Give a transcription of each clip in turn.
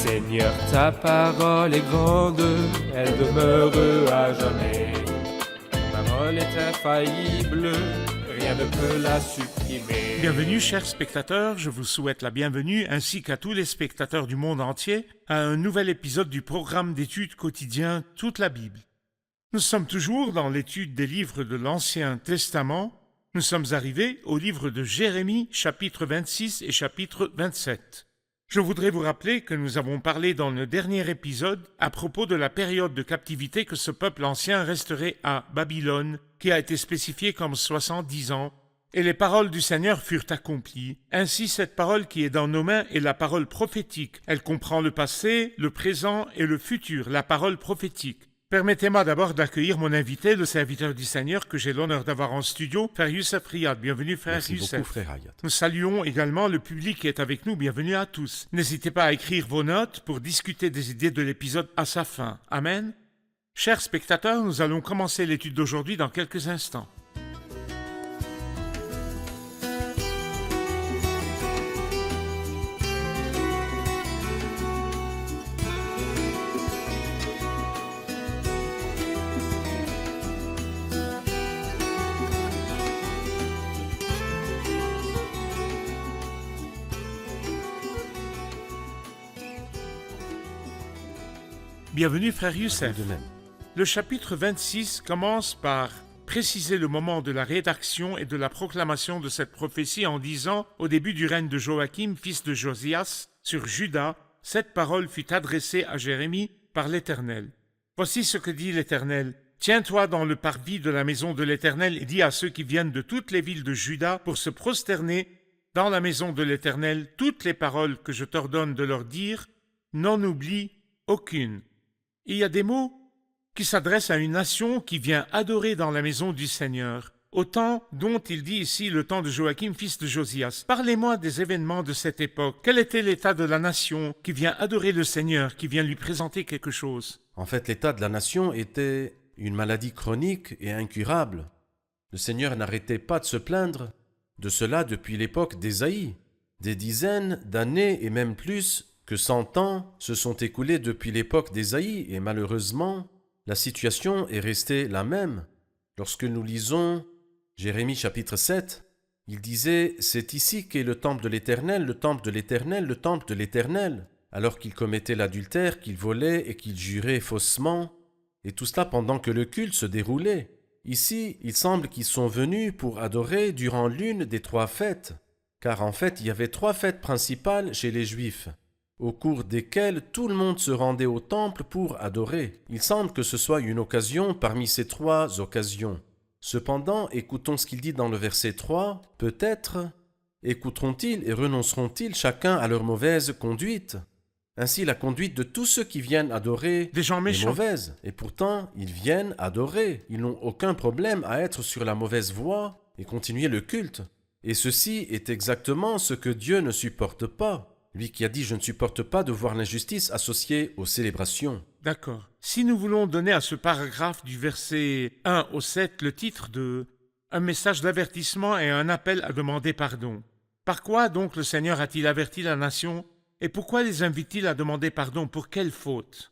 Seigneur, ta parole est grande, elle demeure à jamais. Ta parole est infaillible, rien ne peut la supprimer. Bienvenue, chers spectateurs, je vous souhaite la bienvenue, ainsi qu'à tous les spectateurs du monde entier, à un nouvel épisode du programme d'études quotidien Toute la Bible. Nous sommes toujours dans l'étude des livres de l'Ancien Testament. Nous sommes arrivés au livre de Jérémie, chapitre 26 et chapitre 27. Je voudrais vous rappeler que nous avons parlé dans le dernier épisode à propos de la période de captivité que ce peuple ancien resterait à Babylone, qui a été spécifiée comme 70 ans, et les paroles du Seigneur furent accomplies. Ainsi, cette parole qui est dans nos mains est la parole prophétique. Elle comprend le passé, le présent et le futur, la parole prophétique. Permettez-moi d'abord d'accueillir mon invité, le serviteur du Seigneur, que j'ai l'honneur d'avoir en studio, Frère Youssef Riyad. Bienvenue, Frère Merci Youssef. beaucoup, Frère Hayat. Nous saluons également le public qui est avec nous. Bienvenue à tous. N'hésitez pas à écrire vos notes pour discuter des idées de l'épisode à sa fin. Amen. Chers spectateurs, nous allons commencer l'étude d'aujourd'hui dans quelques instants. Bienvenue, Frère Youssef. De même. Le chapitre 26 commence par préciser le moment de la rédaction et de la proclamation de cette prophétie en disant, au début du règne de Joachim, fils de Josias, sur Juda, cette parole fut adressée à Jérémie par l'Éternel. Voici ce que dit l'Éternel. Tiens-toi dans le parvis de la maison de l'Éternel et dis à ceux qui viennent de toutes les villes de Juda pour se prosterner dans la maison de l'Éternel toutes les paroles que je t'ordonne de leur dire, n'en oublie aucune. Il y a des mots qui s'adressent à une nation qui vient adorer dans la maison du Seigneur, au temps dont il dit ici le temps de Joachim, fils de Josias. Parlez-moi des événements de cette époque. Quel était l'état de la nation qui vient adorer le Seigneur, qui vient lui présenter quelque chose? En fait, l'état de la nation était une maladie chronique et incurable. Le Seigneur n'arrêtait pas de se plaindre de cela depuis l'époque d'Ésaïe. Des dizaines d'années et même plus que 100 ans se sont écoulés depuis l'époque d'Ésaïe et malheureusement, la situation est restée la même. Lorsque nous lisons Jérémie chapitre 7, il disait « C'est ici qu'est le temple de l'Éternel, le temple de l'Éternel, le temple de l'Éternel », alors qu'il commettait l'adultère, qu'il volait et qu'il jurait faussement, et tout cela pendant que le culte se déroulait. Ici, il semble qu'ils sont venus pour adorer durant l'une des 3 fêtes, car en fait, il y avait 3 fêtes principales chez les Juifs, au cours desquelles tout le monde se rendait au temple pour adorer. Il semble que ce soit une occasion parmi ces 3 occasions. Cependant, écoutons ce qu'il dit dans le verset 3. « Peut-être écouteront-ils et renonceront-ils chacun à leur mauvaise conduite ?» Ainsi, la conduite de tous ceux qui viennent adorer Des gens est méchants. mauvaise. Et pourtant, ils viennent adorer. Ils n'ont aucun problème à être sur la mauvaise voie et continuer le culte. Et ceci est exactement ce que Dieu ne supporte pas. Lui qui a dit « Je ne supporte pas de voir l'injustice associée aux célébrations ». D'accord. Si nous voulons donner à ce paragraphe du verset 1 au 7 le titre de « Un message d'avertissement et un appel à demander pardon », par quoi donc le Seigneur a-t-il averti la nation et pourquoi les invite-t-il à demander pardon? Pour quelle faute?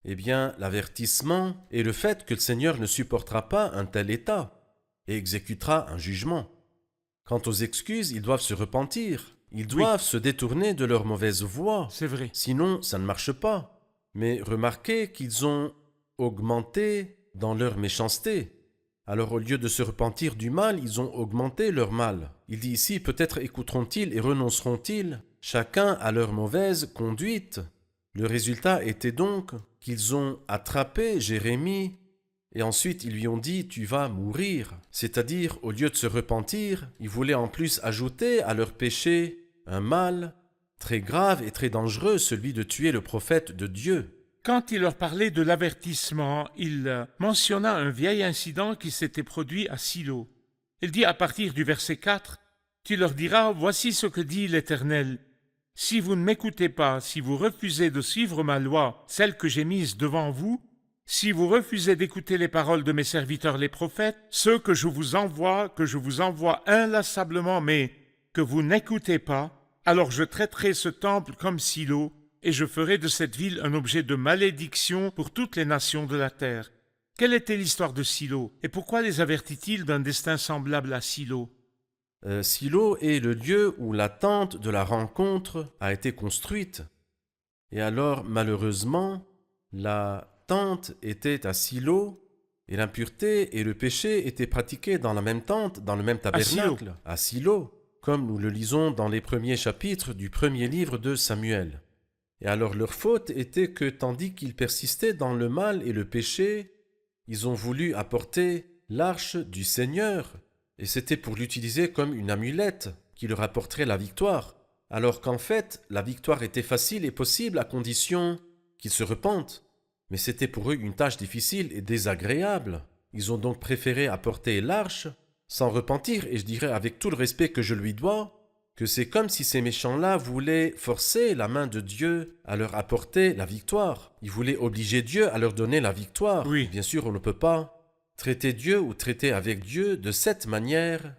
Eh bien, l'avertissement est le fait que le Seigneur ne supportera pas un tel état et exécutera un jugement. Quant aux excuses, ils doivent se repentir. Ils doivent se détourner de leur mauvaise voie. C'est vrai. Sinon, ça ne marche pas. Mais remarquez qu'ils ont augmenté dans leur méchanceté. Alors au lieu de se repentir du mal, ils ont augmenté leur mal. Il dit ici, peut-être écouteront-ils et renonceront-ils, chacun à leur mauvaise conduite. Le résultat était donc qu'ils ont attrapé Jérémie et ensuite ils lui ont dit « Tu vas mourir ». C'est-à-dire, au lieu de se repentir, ils voulaient en plus ajouter à leur péché un mal très grave et très dangereux, celui de tuer le prophète de Dieu. Quand il leur parlait de l'avertissement, il mentionna un vieil incident qui s'était produit à Silo. Il dit à partir du verset 4, « Tu leur diras, voici ce que dit l'Éternel. Si vous ne m'écoutez pas, si vous refusez de suivre ma loi, celle que j'ai mise devant vous, si vous refusez d'écouter les paroles de mes serviteurs les prophètes, ceux que je vous envoie inlassablement, mais que vous n'écoutez pas, alors je traiterai ce temple comme Silo, et je ferai de cette ville un objet de malédiction pour toutes les nations de la terre. » Quelle était l'histoire de Silo, et pourquoi les avertit-il d'un destin semblable à Silo? Silo est le lieu où la tente de la rencontre a été construite. Et alors, malheureusement, la tente était à Silo, et l'impureté et le péché étaient pratiqués dans la même tente, dans le même tabernacle, à Silo, comme nous le lisons dans les premiers chapitres du premier livre de Samuel. Et alors leur faute était que tandis qu'ils persistaient dans le mal et le péché, ils ont voulu apporter l'arche du Seigneur, et c'était pour l'utiliser comme une amulette qui leur apporterait la victoire, alors qu'en fait, la victoire était facile et possible à condition qu'ils se repentent. Mais c'était pour eux une tâche difficile et désagréable. Ils ont donc préféré apporter l'arche sans repentir, et je dirais avec tout le respect que je lui dois, que c'est comme si ces méchants-là voulaient forcer la main de Dieu à leur apporter la victoire. Ils voulaient obliger Dieu à leur donner la victoire. Oui. Bien sûr, on ne peut pas traiter Dieu ou traiter avec Dieu de cette manière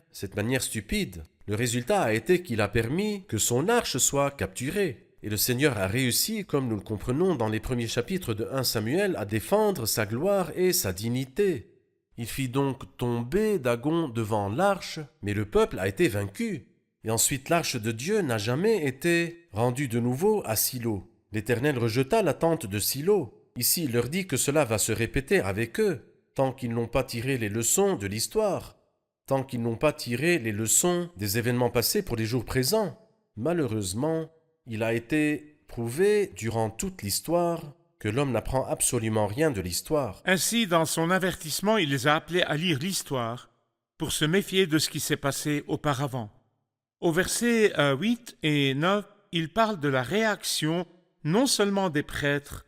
stupide. Le résultat a été qu'il a permis que son arche soit capturée. Et le Seigneur a réussi, comme nous le comprenons dans les premiers chapitres de 1 Samuel, à défendre sa gloire et sa dignité. Il fit donc tomber Dagon devant l'arche, mais le peuple a été vaincu. Et ensuite l'arche de Dieu n'a jamais été rendue de nouveau à Silo. L'Éternel rejeta la tente de Silo. Ici, il leur dit que cela va se répéter avec eux, tant qu'ils n'ont pas tiré les leçons de l'histoire, tant qu'ils n'ont pas tiré les leçons des événements passés pour les jours présents. Malheureusement, il a été prouvé durant toute l'histoire que l'homme n'apprend absolument rien de l'histoire. Ainsi, dans son avertissement, il les a appelés à lire l'histoire pour se méfier de ce qui s'est passé auparavant. Au verset 8 et 9, il parle de la réaction non seulement des prêtres,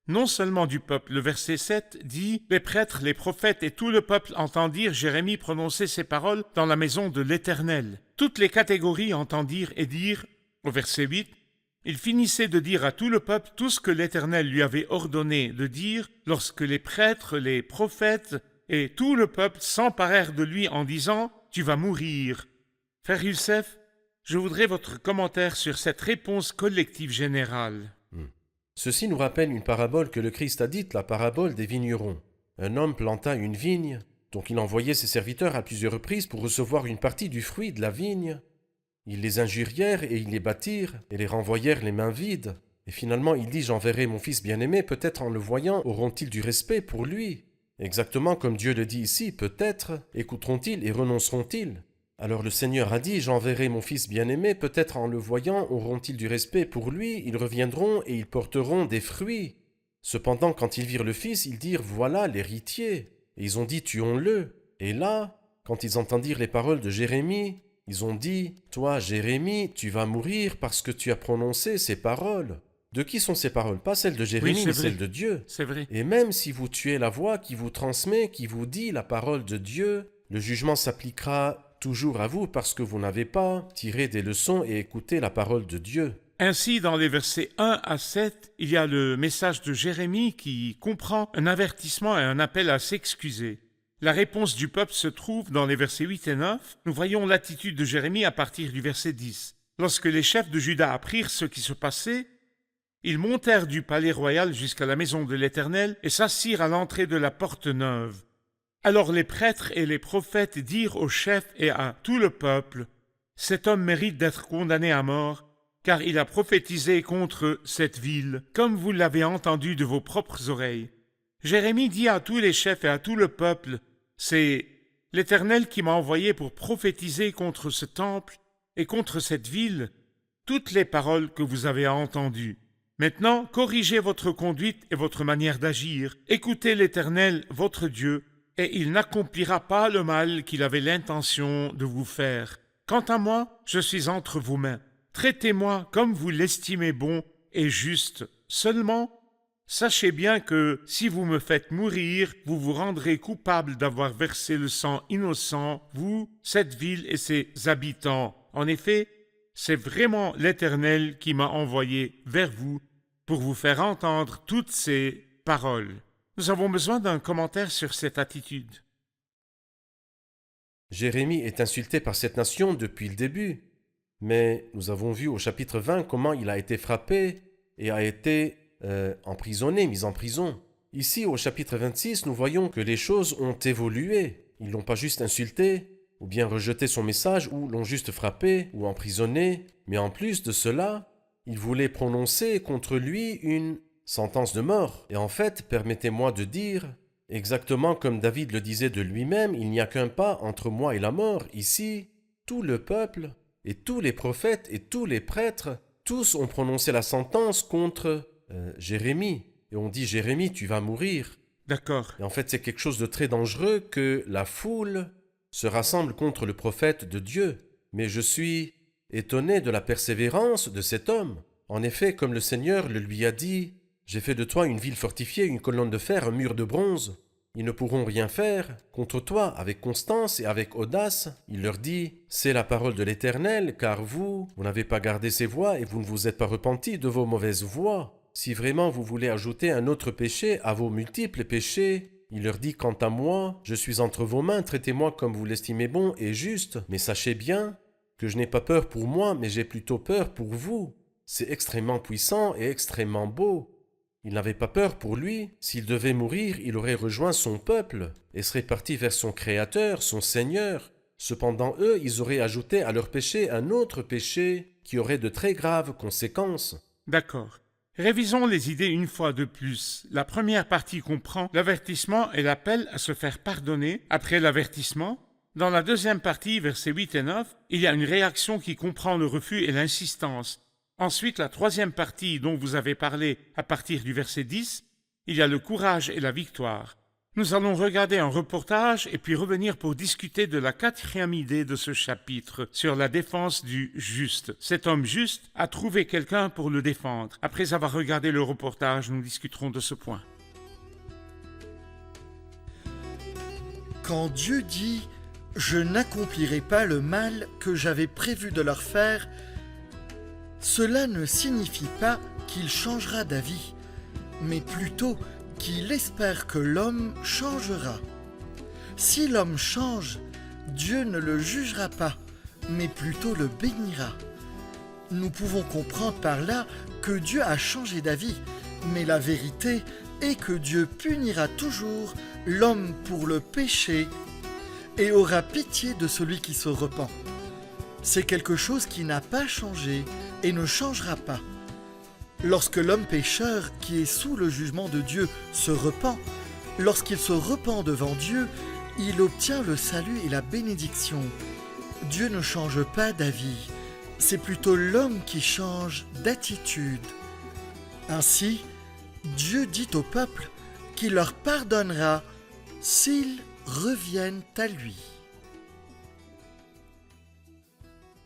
non seulement du peuple. Le verset 7 dit « Les prêtres, les prophètes et tout le peuple entendirent Jérémie prononcer ces paroles dans la maison de l'Éternel. » Toutes les catégories entendirent et dirent, au verset 8, il finissait de dire à tout le peuple tout ce que l'Éternel lui avait ordonné de dire lorsque les prêtres, les prophètes et tout le peuple s'emparèrent de lui en disant « Tu vas mourir ». Frère Youssef, je voudrais votre commentaire sur cette réponse collective générale. Ceci nous rappelle une parabole que le Christ a dite, la parabole des vignerons. Un homme planta une vigne, donc il envoyait ses serviteurs à plusieurs reprises pour recevoir une partie du fruit de la vigne. Ils les injurièrent et ils les battirent et les renvoyèrent les mains vides. Et finalement il dit « J'enverrai mon fils bien-aimé, peut-être en le voyant auront-ils du respect pour lui ?» Exactement comme Dieu le dit ici, peut-être écouteront-ils et renonceront-ils. Alors le Seigneur a dit « J'enverrai mon fils bien-aimé, peut-être en le voyant auront-ils du respect pour lui, ils reviendront et ils porteront des fruits. » Cependant quand ils virent le fils, ils dirent « Voilà l'héritier. » Et ils ont dit « Tuons-le. » Et là, quand ils entendirent les paroles de Jérémie, ils ont dit « Toi, Jérémie, tu vas mourir parce que tu as prononcé ces paroles. » De qui sont ces paroles? Pas celles de Jérémie, mais celles de Dieu. C'est vrai. Et même si vous tuez la voix qui vous transmet, qui vous dit la parole de Dieu, le jugement s'appliquera toujours à vous parce que vous n'avez pas tiré des leçons et écouté la parole de Dieu. Ainsi, dans les versets 1 à 7, il y a le message de Jérémie qui comprend un avertissement et un appel à s'excuser. La réponse du peuple se trouve dans les versets 8 et 9. Nous voyons l'attitude de Jérémie à partir du verset 10. Lorsque les chefs de Juda apprirent ce qui se passait, ils montèrent du palais royal jusqu'à la maison de l'Éternel et s'assirent à l'entrée de la porte neuve. Alors les prêtres et les prophètes dirent aux chefs et à tout le peuple, « Cet homme mérite d'être condamné à mort, car il a prophétisé contre cette ville, comme vous l'avez entendu de vos propres oreilles. » Jérémie dit à tous les chefs et à tout le peuple, « C'est l'Éternel qui m'a envoyé pour prophétiser contre ce temple et contre cette ville toutes les paroles que vous avez entendues. Maintenant, corrigez votre conduite et votre manière d'agir. Écoutez l'Éternel, votre Dieu, et il n'accomplira pas le mal qu'il avait l'intention de vous faire. Quant à moi, je suis entre vos mains. Traitez-moi comme vous l'estimez bon et juste. Seulement, sachez bien que si vous me faites mourir, vous vous rendrez coupable d'avoir versé le sang innocent, vous, cette ville et ses habitants. En effet, c'est vraiment l'Éternel qui m'a envoyé vers vous pour vous faire entendre toutes ces paroles. » Nous avons besoin d'un commentaire sur cette attitude. Jérémie est insulté par cette nation depuis le début, mais nous avons vu au chapitre 20 comment il a été frappé et a été emprisonné, mis en prison. Ici, au chapitre 26, nous voyons que les choses ont évolué. Ils l'ont pas juste insulté, ou bien rejeté son message, ou l'ont juste frappé, ou emprisonné. Mais en plus de cela, ils voulaient prononcer contre lui une sentence de mort. Et en fait, permettez-moi de dire, exactement comme David le disait de lui-même, il n'y a qu'un pas entre moi et la mort. Ici, tout le peuple, et tous les prophètes, et tous les prêtres, tous ont prononcé la sentence contre Jérémie. Et on dit, Jérémie, tu vas mourir. D'accord. Et en fait, c'est quelque chose de très dangereux que la foule se rassemble contre le prophète de Dieu. Mais je suis étonné de la persévérance de cet homme. En effet, comme le Seigneur le lui a dit, « J'ai fait de toi une ville fortifiée, une colonne de fer, un mur de bronze. Ils ne pourront rien faire contre toi. » Avec constance et avec audace, il leur dit, « C'est la parole de l'Éternel, car vous n'avez pas gardé ses voies et vous ne vous êtes pas repentis de vos mauvaises voies. Si vraiment vous voulez ajouter un autre péché à vos multiples péchés, il leur dit, quant à moi, je suis entre vos mains, traitez-moi comme vous l'estimez bon et juste, mais sachez bien que je n'ai pas peur pour moi, mais j'ai plutôt peur pour vous. » C'est extrêmement puissant et extrêmement beau. Il n'avait pas peur pour lui. S'il devait mourir, il aurait rejoint son peuple et serait parti vers son Créateur, son Seigneur. Cependant, eux, ils auraient ajouté à leur péché un autre péché qui aurait de très graves conséquences. D'accord. Révisons les idées une fois de plus. La première partie comprend l'avertissement et l'appel à se faire pardonner après l'avertissement. Dans la deuxième partie, versets 8 et 9, il y a une réaction qui comprend le refus et l'insistance. Ensuite, la troisième partie dont vous avez parlé à partir du verset 10, il y a le courage et la victoire. Nous allons regarder un reportage et puis revenir pour discuter de la quatrième idée de ce chapitre sur la défense du juste. Cet homme juste a trouvé quelqu'un pour le défendre. Après avoir regardé le reportage, nous discuterons de ce point. Quand Dieu dit « Je n'accomplirai pas le mal que j'avais prévu de leur faire », cela ne signifie pas qu'il changera d'avis, mais plutôt qu'il espère que l'homme changera. Si l'homme change, Dieu ne le jugera pas, mais plutôt le bénira. Nous pouvons comprendre par là que Dieu a changé d'avis, mais la vérité est que Dieu punira toujours l'homme pour le péché et aura pitié de celui qui se repent. C'est quelque chose qui n'a pas changé et ne changera pas. Lorsque l'homme pécheur qui est sous le jugement de Dieu se repent, lorsqu'il se repent devant Dieu, il obtient le salut et la bénédiction. Dieu ne change pas d'avis, c'est plutôt l'homme qui change d'attitude. Ainsi, Dieu dit au peuple qu'il leur pardonnera s'ils reviennent à lui.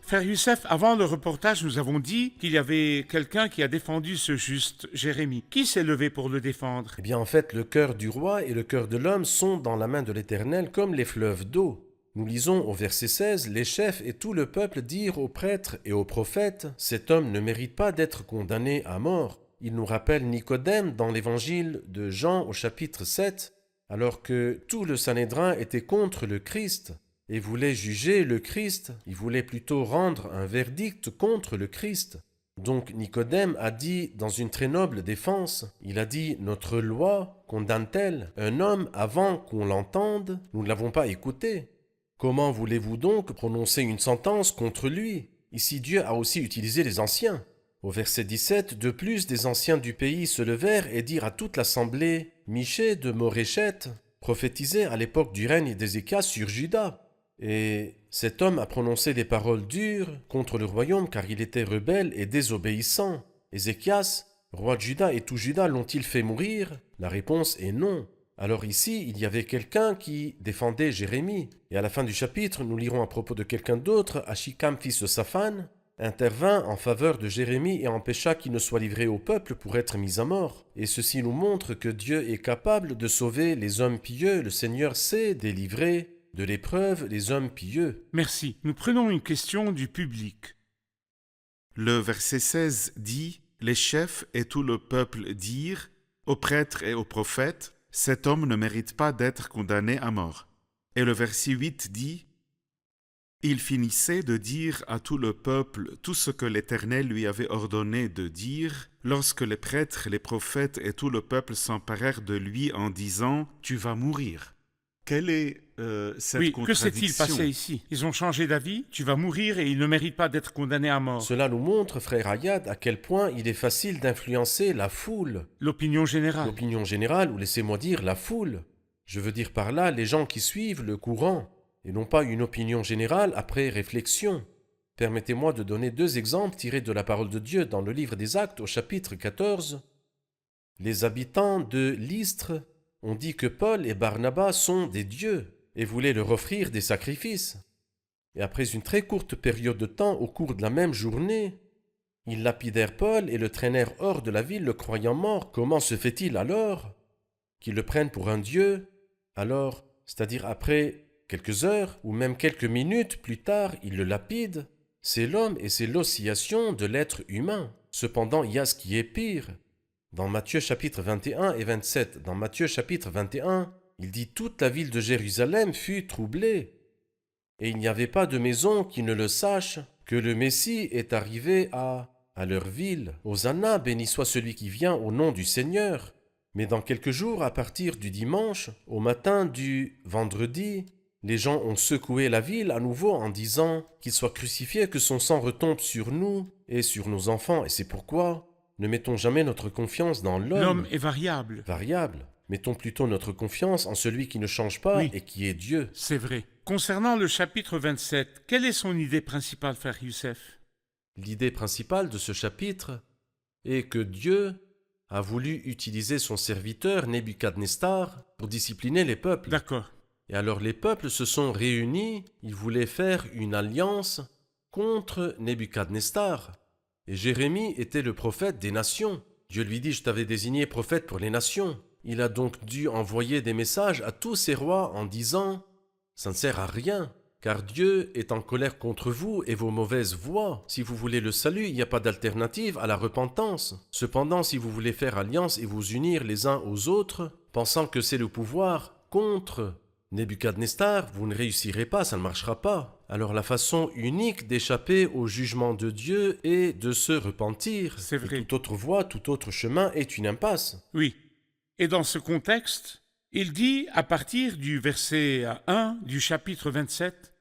Frère Youssef, avant le reportage, nous avons dit qu'il y avait quelqu'un qui a défendu ce juste, Jérémie. Qui s'est levé pour le défendre? Eh bien, en fait, le cœur du roi et le cœur de l'homme sont dans la main de l'Éternel comme les fleuves d'eau. Nous lisons au verset 16, « Les chefs et tout le peuple dirent aux prêtres et aux prophètes, « Cet homme ne mérite pas d'être condamné à mort. » Il nous rappelle Nicodème dans l'évangile de Jean au chapitre 7, alors que tout le Sanhédrin était contre le Christ et voulait juger le Christ, il voulait plutôt rendre un verdict contre le Christ. Donc Nicodème a dit dans une très noble défense, il a dit « Notre loi condamne-t-elle un homme avant qu'on l'entende? Nous ne l'avons pas écouté. Comment voulez-vous donc prononcer une sentence contre lui ?» Ici Dieu a aussi utilisé les anciens. Au verset 17, de plus des anciens du pays se levèrent et dirent à toute l'assemblée, « Michée de Moréchette prophétisait à l'époque du règne d'Ézéchias sur Juda. » Et cet homme a prononcé des paroles dures contre le royaume car il était rebelle et désobéissant. Ézéchias, roi de Juda et tout Juda l'ont-ils fait mourir? La réponse est non. Alors ici, il y avait quelqu'un qui défendait Jérémie. Et à la fin du chapitre, nous lirons à propos de quelqu'un d'autre, Achikam, fils de Saphan, intervint en faveur de Jérémie et empêcha qu'il ne soit livré au peuple pour être mis à mort. Et ceci nous montre que Dieu est capable de sauver les hommes pieux. Le Seigneur sait délivrer de l'épreuve les hommes pieux. Merci. Nous prenons une question du public. Le verset 16 dit « Les chefs et tout le peuple dirent aux prêtres et aux prophètes, « Cet homme ne mérite pas d'être condamné à mort. » Et le verset 8 dit Il finissait de dire à tout le peuple tout ce que l'Éternel lui avait ordonné de dire, lorsque les prêtres, les prophètes et tout le peuple s'emparèrent de lui en disant « Tu vas mourir ». Quelle est cette Oui, que s'est-il contradiction? passé ici? Ils ont changé d'avis, tu vas mourir et ils ne méritent pas d'être condamnés à mort. Cela nous montre, frère Ayad, à quel point il est facile d'influencer la foule. L'opinion générale. L'opinion générale, ou laissez-moi dire la foule. Je veux dire par là les gens qui suivent le courant, et non pas une opinion générale après réflexion. Permettez-moi de donner 2 exemples tirés de la parole de Dieu dans le livre des Actes au chapitre 14. Les habitants de Lystre ont dit que Paul et Barnabas sont des dieux et voulaient leur offrir des sacrifices. Et après une très courte période de temps, au cours de la même journée, ils lapidèrent Paul et le traînèrent hors de la ville, le croyant mort. Comment se fait-il alors qu'ils le prennent pour un dieu? Alors, c'est-à-dire après quelques heures ou même quelques minutes plus tard, ils le lapident. C'est l'homme et c'est l'oscillation de l'être humain. Cependant, il y a ce qui est pire. Dans Matthieu chapitre 21 et 27, dans Matthieu chapitre 21, il dit « Toute la ville de Jérusalem fut troublée, et il n'y avait pas de maison qui ne le sache, que le Messie est arrivé à leur ville. Hosanna, béni soit celui qui vient au nom du Seigneur. » Mais dans quelques jours, à partir du dimanche, au matin du vendredi, les gens ont secoué la ville à nouveau en disant qu'il soit crucifié, que son sang retombe sur nous et sur nos enfants. Et c'est pourquoi ne mettons jamais notre confiance dans l'homme. L'homme est variable. Variable. Mettons plutôt notre confiance en celui qui ne change pas Oui. et qui est Dieu. C'est vrai. Concernant le chapitre 27, quelle est son idée principale, frère Youssef? L'idée principale de ce chapitre est que Dieu a voulu utiliser son serviteur Nebuchadnezzar pour discipliner les peuples. D'accord. Et alors les peuples se sont réunis, ils voulaient faire une alliance contre Nebuchadnezzar. Et Jérémie était le prophète des nations. Dieu lui dit « Je t'avais désigné prophète pour les nations ». Il a donc dû envoyer des messages à tous ces rois en disant « Ça ne sert à rien, car Dieu est en colère contre vous et vos mauvaises voies. Si vous voulez le salut, il n'y a pas d'alternative à la repentance. Cependant, si vous voulez faire alliance et vous unir les uns aux autres, pensant que c'est le pouvoir contre Nebuchadnezzar, vous ne réussirez pas, ça ne marchera pas. Alors la façon unique d'échapper au jugement de Dieu est de se repentir. C'est vrai. Et toute autre voie, tout autre chemin est une impasse. Oui. Et dans ce contexte, il dit à partir du verset 1 du chapitre 27,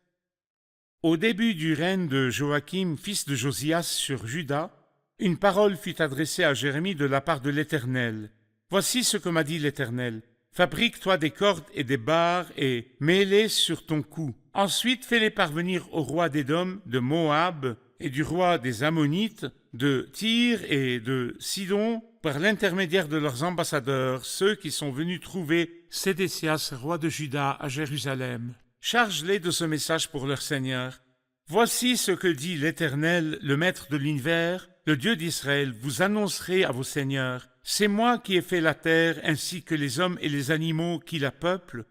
« Au début du règne de Joachim, fils de Josias, sur Juda, une parole fut adressée à Jérémie de la part de l'Éternel. Voici ce que m'a dit l'Éternel. Fabrique-toi des cordes et des barres et mets-les sur ton cou. Ensuite, fais-les parvenir au roi d'Édom, de Moab et du roi des Ammonites, de Tyr et de Sidon, par l'intermédiaire de leurs ambassadeurs, ceux qui sont venus trouver Sédécias, roi de Juda, à Jérusalem. Charge-les de ce message pour leur Seigneur. Voici ce que dit l'Éternel, le Maître de l'univers, le Dieu d'Israël. Vous annoncerez à vos seigneurs, c'est moi qui ai fait la terre ainsi que les hommes et les animaux qui la peuplent,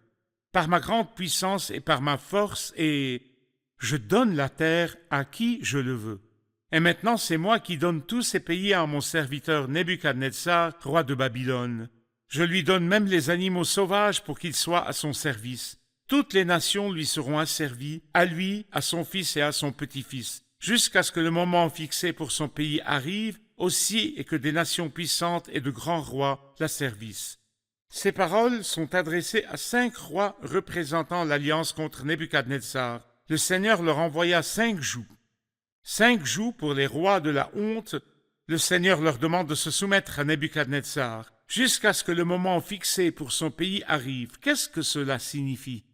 par ma grande puissance et par ma force, et je donne la terre à qui je le veux. Et maintenant c'est moi qui donne tous ces pays à mon serviteur Nebuchadnezzar, roi de Babylone. Je lui donne même les animaux sauvages pour qu'ils soient à son service. Toutes les nations lui seront asservies, à lui, à son fils et à son petit-fils, jusqu'à ce que le moment fixé pour son pays arrive, aussi et que des nations puissantes et de grands rois la servissent. » Ces paroles sont adressées à 5 rois représentant l'alliance contre Nebuchadnezzar. Le Seigneur leur envoya 5 jougs. 5 jougs pour les rois de la honte. Le Seigneur leur demande de se soumettre à Nebuchadnezzar, jusqu'à ce que le moment fixé pour son pays arrive. Qu'est-ce que cela signifie?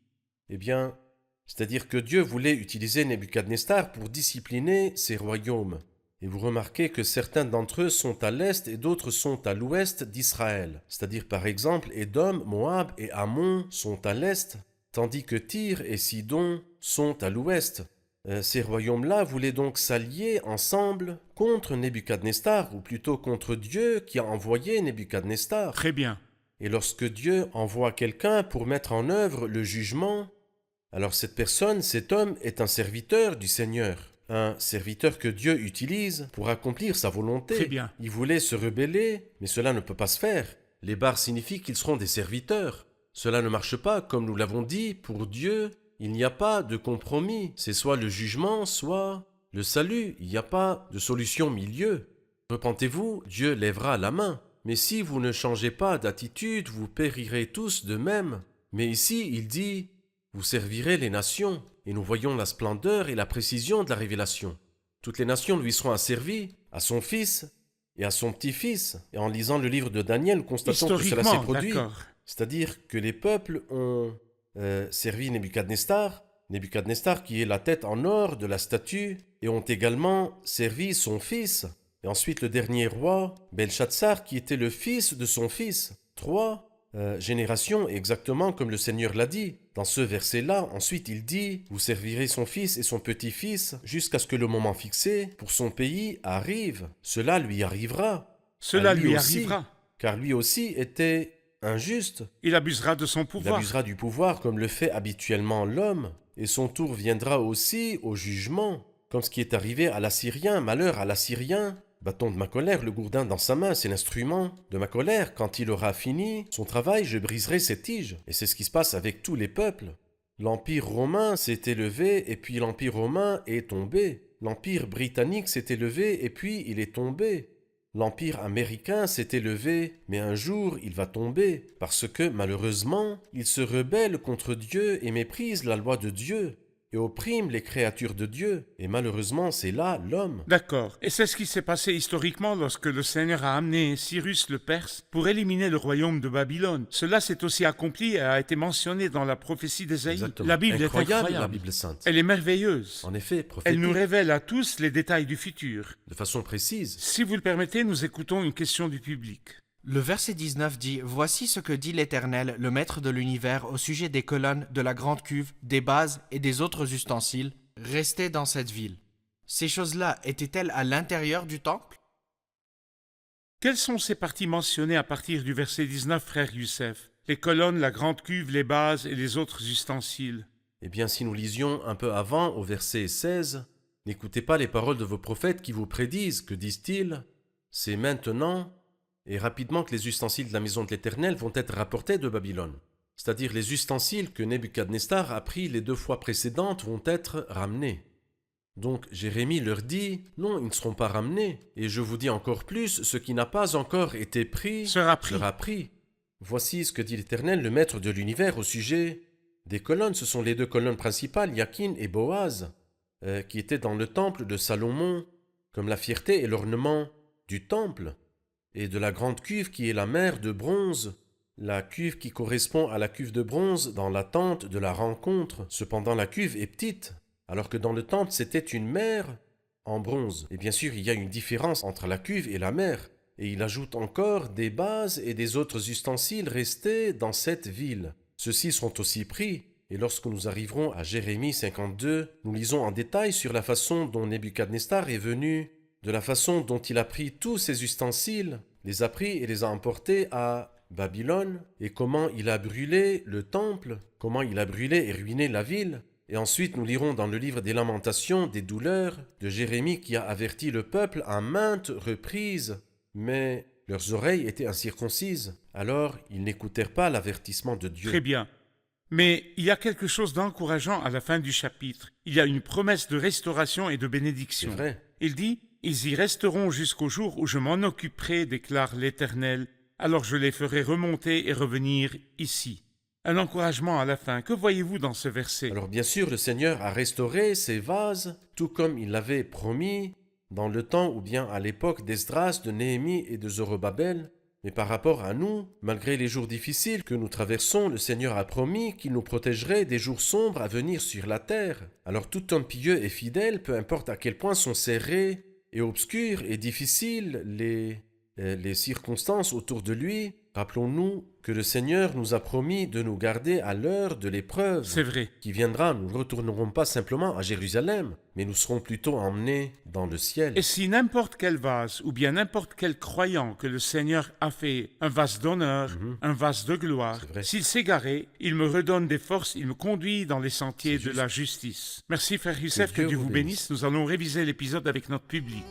Eh bien, c'est-à-dire que Dieu voulait utiliser Nebuchadnezzar pour discipliner ses royaumes. Et vous remarquez que certains d'entre eux sont à l'est et d'autres sont à l'ouest d'Israël. C'est-à-dire par exemple Édom, Moab et Ammon sont à l'est, tandis que Tyr et Sidon sont à l'ouest. Ces royaumes-là voulaient donc s'allier ensemble contre Nebuchadnezzar, ou plutôt contre Dieu qui a envoyé Nebuchadnezzar. Très bien. Et lorsque Dieu envoie quelqu'un pour mettre en œuvre le jugement, alors cette personne, cet homme, est un serviteur du Seigneur. Un serviteur que Dieu utilise pour accomplir sa volonté. Très bien. Ils voulaient se rebeller, mais cela ne peut pas se faire. Les barres signifient qu'ils seront des serviteurs. Cela ne marche pas, comme nous l'avons dit, pour Dieu, Il n'y a pas de compromis. C'est soit le jugement, soit le salut. Il n'y a pas de solution milieu. Repentez-vous, Dieu lèvera la main. Mais si vous ne changez pas d'attitude, vous périrez tous de même. Mais ici, il dit, vous servirez les nations. Et nous voyons la splendeur et la précision de la révélation. Toutes les nations lui seront asservies, à son fils et à son petit-fils. Et en lisant le livre de Daniel, nous constatons que cela s'est produit. D'accord. C'est-à-dire que les peuples ont servi Nebuchadnezzar, Nebuchadnezzar qui est la tête en or de la statue, et ont également servi son fils. Et ensuite le dernier roi, Belshazzar, qui était le fils de son fils. 3 générations, exactement comme le Seigneur l'a dit. Dans ce verset-là, ensuite il dit, vous servirez son fils et son petit-fils jusqu'à ce que le moment fixé pour son pays arrive. Cela lui arrivera. Cela À lui aussi, arrivera. car lui aussi était injuste. Il abusera de son Il pouvoir. abusera du pouvoir comme le fait habituellement l'homme, et son tour viendra aussi au jugement, comme ce qui est arrivé à l'Assyrien. Malheur à l'Assyrien. Bâton de ma colère, le gourdin dans sa main, c'est l'instrument de ma colère. Quand il aura fini son travail, je briserai ses tiges. Et c'est ce qui se passe avec tous les peuples. L'Empire romain s'est élevé, et puis l'Empire romain est tombé. L'Empire britannique s'est élevé, et puis il est tombé. L'Empire américain s'est élevé, mais un jour il va tomber, parce que malheureusement, il se rebelle contre Dieu et méprise la loi de Dieu, et opprime les créatures de Dieu, et malheureusement c'est là l'homme. D'accord. Et c'est ce qui s'est passé historiquement lorsque le Seigneur a amené Cyrus le Perse pour éliminer le royaume de Babylone. Cela s'est aussi accompli et a été mentionné dans la prophétie d'Ésaïe. Exactement. La Bible est incroyable, la incroyable. Bible sainte. Elle est merveilleuse. En effet, Elle prophétique, nous révèle à tous les détails du futur. de façon précise. Si vous le permettez, nous écoutons une question du public. Le verset 19 dit « Voici ce que dit l'Éternel, le Maître de l'univers, au sujet des colonnes, de la grande cuve, des bases et des autres ustensiles. Restez dans cette ville. » Ces choses-là étaient-elles à l'intérieur du temple? Quelles sont ces parties mentionnées à partir du verset 19, frère Youssef? Les colonnes, la grande cuve, les bases et les autres ustensiles. Eh bien, si nous lisions un peu avant, au verset 16, « N'écoutez pas les paroles de vos prophètes qui vous prédisent, que disent-ils? C'est maintenant et rapidement que les ustensiles de la maison de l'Éternel vont être rapportés de Babylone. » C'est-à-dire les ustensiles que Nebuchadnezzar a pris les 2 fois précédentes vont être ramenés. Donc Jérémie leur dit, non, ils ne seront pas ramenés. Et je vous dis encore plus, ce qui n'a pas encore été pris Sera pris. sera pris. Voici ce que dit l'Éternel, le Maître de l'univers, au sujet des colonnes. Ce sont les 2 colonnes principales, Yakin et Boaz, qui étaient dans le temple de Salomon, comme la fierté et l'ornement du temple, et de la grande cuve qui est la mer de bronze, la cuve qui correspond à la cuve de bronze dans la tente de la rencontre. Cependant la cuve est petite, alors que dans le temple c'était une mer en bronze. Et bien sûr il y a une différence entre la cuve et la mer. Et il ajoute encore des bases et des autres ustensiles restés dans cette ville. Ceux-ci sont aussi pris. Et lorsque nous arriverons à Jérémie 52, nous lisons en détail sur la façon dont Nebuchadnezzar est venu, de la façon dont il a pris tous ces ustensiles, les a pris et les a emportés à Babylone, et comment il a brûlé le temple, comment il a brûlé et ruiné la ville. Et ensuite nous lirons dans le livre des Lamentations des douleurs de Jérémie qui a averti le peuple à maintes reprises, mais leurs oreilles étaient incirconcises, alors ils n'écoutèrent pas l'avertissement de Dieu. Très bien. Mais il y a quelque chose d'encourageant à la fin du chapitre. Il y a une promesse de restauration et de C'est bénédiction. vrai. Il dit « Ils y resteront jusqu'au jour où je m'en occuperai, déclare l'Éternel. Alors je les ferai remonter et revenir ici. » Un encouragement à la fin. Que voyez-vous dans ce verset? Alors bien sûr, le Seigneur a restauré ces vases, tout comme il l'avait promis, dans le temps ou bien à l'époque d'Esdras, de Néhémie et de Zorobabel. Mais par rapport à nous, malgré les jours difficiles que nous traversons, le Seigneur a promis qu'il nous protégerait des jours sombres à venir sur la terre. Alors tout homme pieux et fidèle, peu importe à quel point sont serrés et obscurs et difficiles les circonstances autour de lui, rappelons-nous que le Seigneur nous a promis de nous garder à l'heure de l'épreuve C'est vrai. qui viendra. Nous ne retournerons pas simplement à Jérusalem, mais nous serons plutôt emmenés dans le ciel. Et si n'importe quel vase, ou bien n'importe quel croyant que le Seigneur a fait un vase d'honneur, un vase de gloire, C'est vrai. s'il s'égarait, il me redonne des forces, il me conduit dans les sentiers C'est de juste. la justice. Merci frère Youssef, que Dieu Dieu vous vous bénisse. Nous allons réviser l'épisode avec notre public.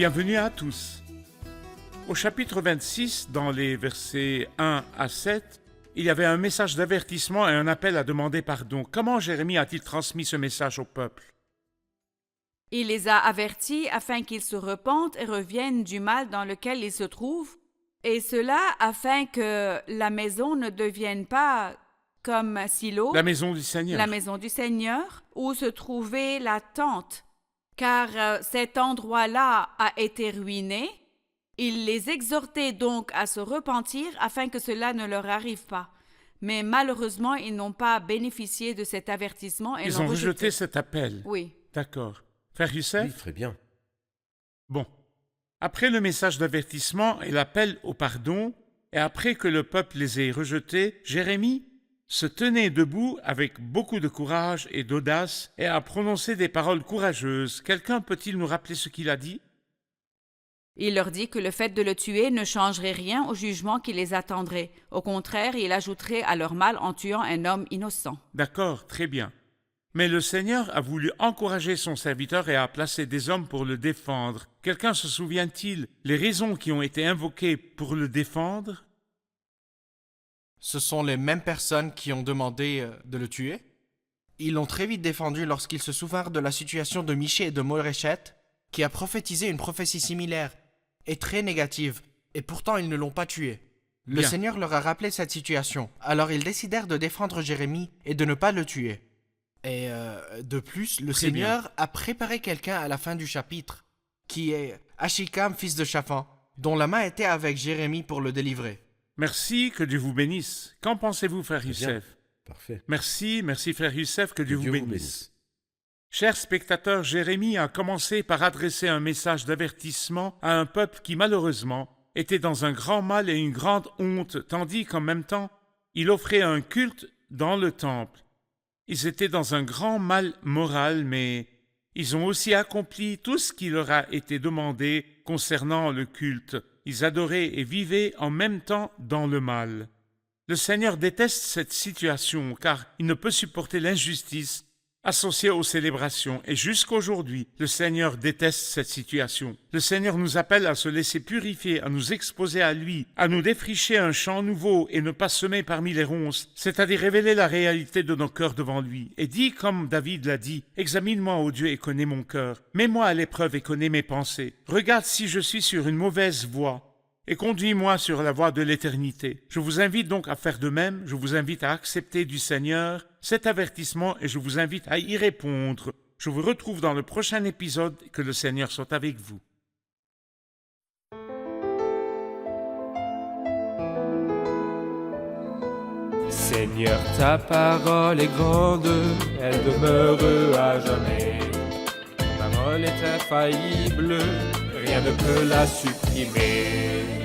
bienvenue à tous. Au chapitre 26, dans les versets 1 à 7, il y avait un message d'avertissement et un appel à demander pardon. Comment Jérémie a-t-il transmis ce message au peuple? Il les a avertis afin qu'ils se repentent et reviennent du mal dans lequel ils se trouvent, et cela afin que la maison ne devienne pas comme Silo, La maison du Seigneur. la maison du Seigneur, où se trouvait la tente, car cet endroit-là a été ruiné. Il les exhortait donc à se repentir afin que cela ne leur arrive pas. Mais malheureusement, ils n'ont pas bénéficié de cet avertissement et Ils l'ont ont rejeté rejeté. cet appel. Oui. D'accord. Frère Youssef? Oui, très bien. Bon. Après le message d'avertissement et l'appel au pardon, et après que le peuple les ait rejetés, Jérémie se tenait debout avec beaucoup de courage et d'audace et a prononcé des paroles courageuses. Quelqu'un peut-il nous rappeler ce qu'il a dit? Il leur dit que le fait de le tuer ne changerait rien au jugement qui les attendrait. Au contraire, il ajouterait à leur mal en tuant un homme innocent. D'accord, très bien. Mais le Seigneur a voulu encourager son serviteur et a placé des hommes pour le défendre. Quelqu'un se souvient-il les raisons qui ont été invoquées pour le défendre? Ce sont les mêmes personnes qui ont demandé de le tuer. Ils l'ont très vite défendu lorsqu'ils se souvinrent de la situation de Michée et de Moréchette, qui a prophétisé une prophétie similaire et très négative, et pourtant ils ne l'ont pas tué. Le Bien. Seigneur leur a rappelé cette situation, alors ils décidèrent de défendre Jérémie et de ne pas le tuer. Et de plus, le Très Seigneur a préparé quelqu'un à la fin du chapitre, qui est Achikam, fils de Shaphan, dont la main était avec Jérémie pour le délivrer. Merci, que Dieu vous bénisse. Qu'en pensez-vous, frère Très bien. Youssef? Parfait. Merci frère Youssef, que Dieu vous Dieu vous bénisse. Chers spectateurs, Jérémie a commencé par adresser un message d'avertissement à un peuple qui, malheureusement, était dans un grand mal et une grande honte, tandis qu'en même temps, il offrait un culte dans le temple. Ils étaient dans un grand mal moral, mais ils ont aussi accompli tout ce qui leur a été demandé concernant le culte. Ils adoraient et vivaient en même temps dans le mal. Le Seigneur déteste cette situation, car il ne peut supporter l'injustice associée aux célébrations. Et jusqu'aujourd'hui, le Seigneur déteste cette situation. Le Seigneur nous appelle à se laisser purifier, à nous exposer à lui, à nous défricher un champ nouveau et ne pas semer parmi les ronces, c'est-à-dire révéler la réalité de nos cœurs devant lui. Et dit comme David l'a dit, « Examine-moi, ô Dieu, et connais mon cœur. Mets-moi à l'épreuve et connais mes pensées. Regarde si je suis sur une mauvaise voie. Et conduis-moi sur la voie de l'éternité. » Je vous invite donc à faire de même, je vous invite à accepter du Seigneur cet avertissement et je vous invite à y répondre. Je vous retrouve dans le prochain épisode, que le Seigneur soit avec vous. Seigneur, ta parole est grande, elle demeure à jamais. Ta parole est infaillible, rien ne peut la supprimer.